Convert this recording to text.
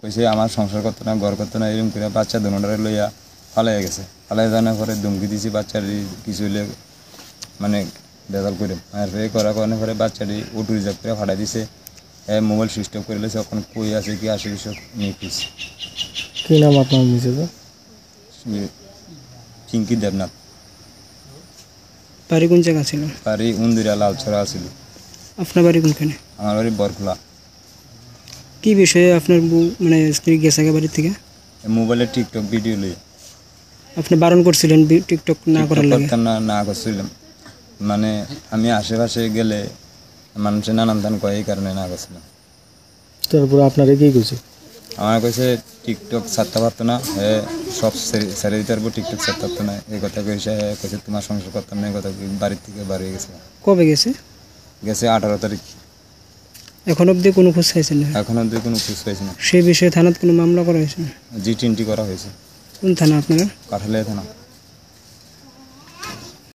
কইছে আমার সংসার করতো না, ঘর করতো না, এরকম করে বাচ্চা দুটারে লইয়া ফালাই গেছে। ফালাই জানার পরে ধমকি দিয়েছি বাচ্চাটি কিছু হইলে মানে বেজাল করে আর করার কারণে পরে বাচ্চাটি অটো রিজার্ভ করে ফাটাই দিছে। মোবাইল সুইচ অফ করে লেছে, এখন কই আছে কি আসে সব নিয়ে খুঁজছে। কি নাম আপনার মিসেস? চিঙ্কি দেবনাথ। বাড়ি কোন জায়গা ছিল? বাড়ি উন্দিরা লালছড়া ছিল। আপনার বাড়ি কোনখানে? আমার বাড়ি বরখোলা। কি বিষয়ে আপনার মানে স্ত্রী গেছে বাড়ি থেকে? মোবাইলে টিকটক ভিডিও লই। আপনি বারণ করছিলেন টিকটক না করার লাগে? না করছিলাম, মানে আমি আশেপাশে গেলে মানুষের নানান দান কয়, এই কারণে না করছিলাম। তারপরে আপনারা কি করছে? আমার কাছে টিকটক ছাড়তে পারতো না, সব ছেড়ে দিতে পারবো, টিকটক ছাড়তে পারতো না, এই কথা কইছে। কইছে তোমার সংসার করতাম না, এই কথা বাড়ির থেকে বাড়ি গেছে। কবে গেছে? গেছে 18 তারিখ। এখন অবধি কোনো খোঁজ পাইছেন না? এখন অব্দি কোনো খোঁজ পাইছি না। সেই বিষয়ে থানাত কোনো মামলা করা হয়েছে? G20 করা হয়েছে। কোন থানা আপনারা? কাঠালিয়া থানা।